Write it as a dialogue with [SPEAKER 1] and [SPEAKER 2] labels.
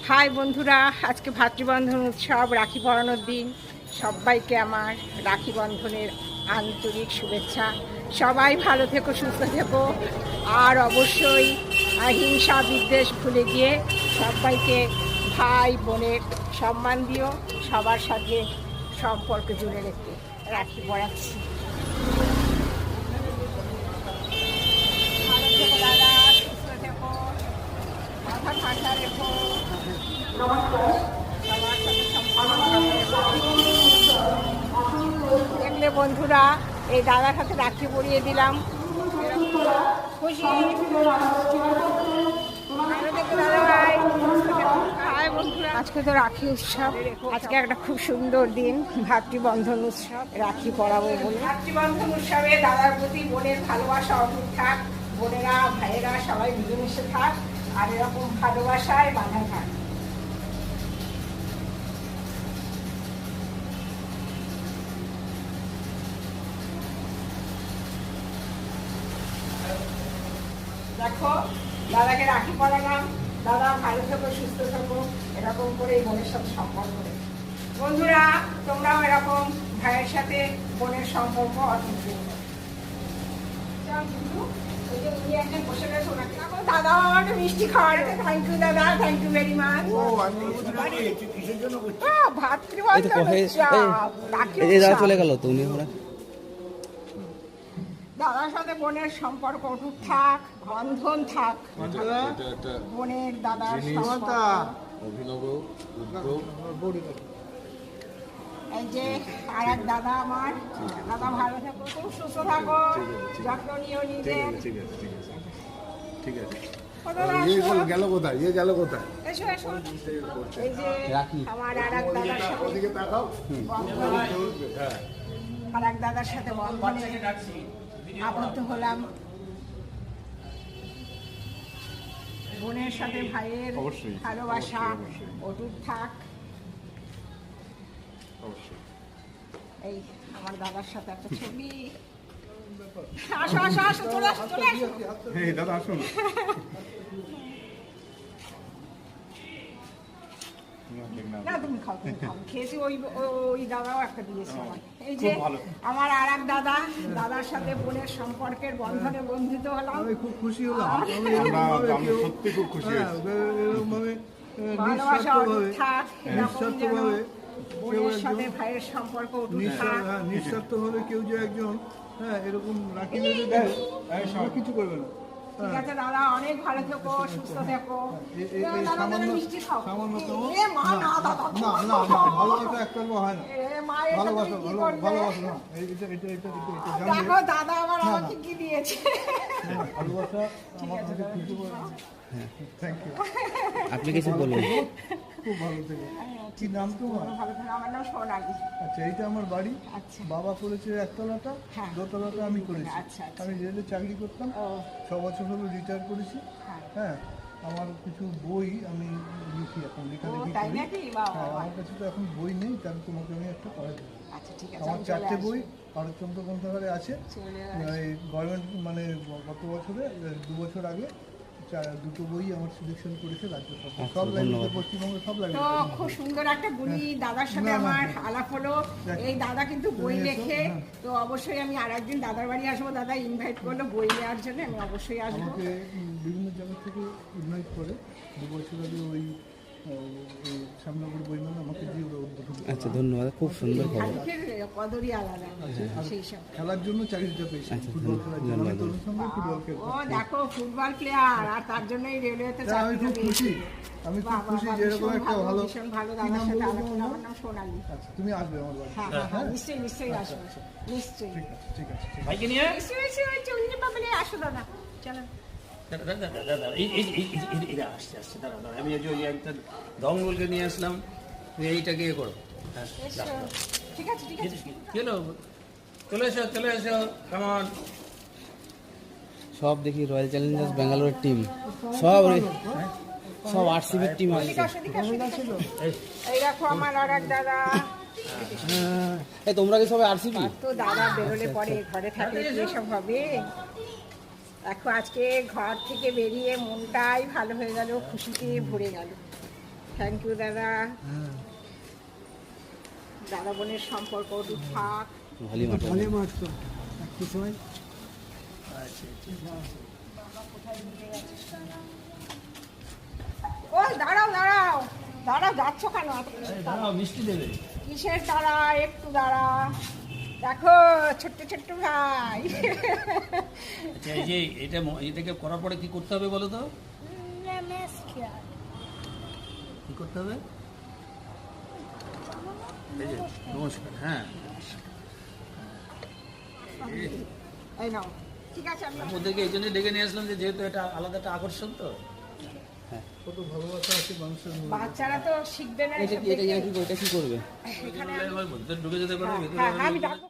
[SPEAKER 1] High বন্ধুরা, আজকে ভাতৃবন্ধন উৎসব, রাখি পরানোর দিন। সবাইকে আমার রাখি বন্ধনের আন্তরিক শুভেচ্ছা। সবাই ভালো থেকো, সুস্থ থেকো, আর অবশ্যই হিংসা বিদ্বেষ ভুলে গিয়ে সবাইকে ভাই বোনের সম্মান দিও। সবার সাথে সম্পর্ক জুড়ে রেখে রাখি পরাচ্ছি। ভালো থেকো দাদা, সুস্থ থেকো, মাথা ঠান্ডা রেখো। দেখলে বন্ধুরা, এই দাদার হাতে রাখি পরিয়ে দিলাম। খুশি আজকে তো রাখি উৎসব, আজকে একটা খুব সুন্দর দিন, ভাতৃবন্ধন উৎসব। রাখি পরাবো বলে ভাতৃবন্ধন উৎসবে দাদার প্রতি বোনের ভালোবাসা অটুট থাক। বোনেরা ভাইয়েরা সবাই মিলেমিশে থাক, আর এরকম ভালোবাসায় বাঁধা থাক। দেখো, দাদাকে রাখি পরালাম। দাদা ভালো থেকো, সুস্থ থেকো, এরকম করে এই বোনের সাথে সম্পর্ক করে। বন্ধুরা, তোমরাও এরকম ভাইয়ের সাথে বোনের সম্পর্ক অটুট রেখো। দাদা আমাকে মিষ্টি খাওয়ার, থ্যাংক ইউ দাদা, থ্যাংক ইউ ভেরি মাচ।
[SPEAKER 2] চলে গেল তুমি।
[SPEAKER 1] দাদার সাথে বোনের সম্পর্ক অটুট থাক, বন্ধন থাক। বোনের দাদার এই যে আর এক দাদা আমার, দাদা ভালো থাকো, খুব সুস্থ থাকো, যত্ন নিও নিজের।
[SPEAKER 3] ঠিক আছে। গেল কোথায়?
[SPEAKER 1] এসো এসো। এই যে আমার আর এক দাদার সাথে আর এক দাদার সাথে বন্ধনে আবদ্ধ হলাম। বোনের সাথে ভাইয়ের ভালোবাসা অটুট থাক। এই আমার দাদার সাথে একটা ছবি। আসো আসো আসো, চলে আসো চলে আসো।
[SPEAKER 3] দাদা আসুন।
[SPEAKER 1] না তুমি খাও, তুমি খাও। খেয়েছি, ওই দাদাও একটা দিয়েছে আমার। এই যে আমার আর এক দাদা, দাদার সাথে বোনের সম্পর্কের বন্ধনে বন্ধিত হলাম।
[SPEAKER 3] আমি খুব খুশি হলাম, সত্যি খুব খুশি হয়েছি।
[SPEAKER 1] ভালোবাসা অটুট থাক, এরকম যেন বোনের সাথে ভাইয়ের সম্পর্ক অটুট থাক।
[SPEAKER 3] নিঃস্বার্থভাবে কেউ যে একজন এরকম রাখি বেঁধে দেয়, কিছু করবে না।
[SPEAKER 1] ঠিক আছে দাদা, অনেক ভালো থেকো, সুস্থ থেকো। মিষ্টি খাও।
[SPEAKER 3] ভালোবাসা একতরফা হয় না। ভালোবাসা না,
[SPEAKER 1] দেখো দাদা আবার আমাকে কি দিয়েছে।
[SPEAKER 3] ভালোবাসা আমার কাছে খুশি করে। Thank you.
[SPEAKER 2] আপনি কিছু বলুন।
[SPEAKER 3] খুব ভালো থেকে। কি নাম তোমার?
[SPEAKER 1] আমার নাম সোনালি।
[SPEAKER 3] আচ্ছা, এইটা আমার বাড়ি।
[SPEAKER 1] আচ্ছা।
[SPEAKER 3] বাবা করেছে একতলাটা, দোতলাটা আমি করেছি। আমি রেলে চাকরি করতাম, 6 বছর হলো রিটায়ার করেছি। হ্যাঁ, আমার কিছু বই আমি লিখি, এখন লেখালেখি করি। আমার কাছে তো এখন বই নেই, তাহলে তোমাকে আমি একটা পড়ে দেবো। আমার 4টে বই ভারতচন্দ্র গ্রন্থাগারে আছে। গভর্নমেন্ট মানে গত বছরে 2 বছর আগে 2টো বই আমার সিলেকশন করেছে রাজ্য সরকার, সব লাইব্রেরিতে, পশ্চিমবঙ্গের সব লাইব্রেরি।
[SPEAKER 1] তো খুব সুন্দর একটা গুণী দাদার সাথে আমার আলাপ হলো। এই দাদা কিন্তু বই লেখে, তো অবশ্যই আমি আর একদিন দাদার বাড়ি আসবো। দাদা ইনভাইট করলো বই নেওয়ার জন্য, আমি অবশ্যই আসবো।
[SPEAKER 3] আমাকে বিভিন্ন জায়গা থেকে ইনভাইট করে। 2 বছর আগে ওই শ্যামনগর বইমেলা আমাকে দিয়ে ওরা উদ্বোধন।
[SPEAKER 2] আচ্ছা, ধন্যবাদ, খুব সুন্দর খবর।
[SPEAKER 1] কদরই আলাদা সেই সব।
[SPEAKER 3] খেলার জন্য চাকরিটা পেয়েছি, ফুটবল খেলার জন্য। আমি তোর সঙ্গে ফুটবল খেলতাম।
[SPEAKER 1] ও দেখো, ফুটবল প্লেয়ার, আর তার জন্যই রেলওয়েতে
[SPEAKER 3] আমি খুব খুশি। আমি খুব খুশি যে এরকম একটা ভালো
[SPEAKER 1] দাদার সাথে আলাপ হলো। আমার নাম সোনালি।
[SPEAKER 3] আচ্ছা, তুমি আসবে আমার বাড়ি?
[SPEAKER 1] হ্যাঁ, নিশ্চয়ই নিশ্চয়ই আসবো, নিশ্চয়ই।
[SPEAKER 3] ঠিক আছে।
[SPEAKER 4] ভাইকে নিয়ে
[SPEAKER 1] নিশ্চয়ই বাবলে আসো দাদা, চলো।
[SPEAKER 4] আসছে দাঁড়া, আমি একটা দঙ্গলকে নিয়ে আসলাম, তুমি এইটাকে ইয়ে করো।
[SPEAKER 1] ঠিক আছে ঠিক আছে।
[SPEAKER 4] চলে এসো কেমন।
[SPEAKER 2] সব দেখি রয়্যাল চ্যালেঞ্জার্স ব্যাঙ্গালোরের টিম, সব আরসিবির টিম আছে।
[SPEAKER 1] এই দেখো আমার আর এক দাদা।
[SPEAKER 2] এই তোমরা কি সবাই আরসিবি?
[SPEAKER 1] তো দাদা বেরোলে পরে ঘরে থাকলে কি এসব হবে? দেখো আজকে ঘর থেকে বেরিয়ে মনটাই ভালো হয়ে গেল, খুশিতে ভরে গেল। থ্যাংক ইউ দাদা।
[SPEAKER 3] হ্যাঁ
[SPEAKER 1] দাদা বোনের সম্পর্ক অটুট থাক।
[SPEAKER 2] ভালি মাঠ
[SPEAKER 3] ভালো মাছ তো একটু সময়
[SPEAKER 1] ও দাঁড়াও দাঁড়াও দাঁড়াও, যাচ্ছ কেন?
[SPEAKER 4] দাঁড়াও, মিষ্টি দেবে।
[SPEAKER 1] কিসের দাঁড়া, একটু দাঁড়া। দেখো ছোট্ট ছোট্ট ভাই।
[SPEAKER 4] আচ্ছা, এই যে এটাকে করার পরে কি করতে হবে বলো তো? কি করতে হবে? এই যে নমস্কার, হ্যাঁ।
[SPEAKER 1] এই নাও, ঠিক আছে আমি
[SPEAKER 4] ওদেরকে এই জন্যই ডেকে নিয়ে আসলাম যে যেহেতু এটা আলাদা একটা আকর্ষণ তো।
[SPEAKER 3] কত ভালোবাসা আছে মানুষের মধ্যে।
[SPEAKER 1] বাচ্চারা তো শিখবে না
[SPEAKER 2] এটা
[SPEAKER 1] এসব
[SPEAKER 2] কি এটা
[SPEAKER 1] দেখে।
[SPEAKER 2] কি এটা কি করবে?
[SPEAKER 1] এখানে
[SPEAKER 4] ভিতরে ঢুকে যেতে পারবে, ভিতরে
[SPEAKER 1] হ্যাঁ, আমি ডাকবো।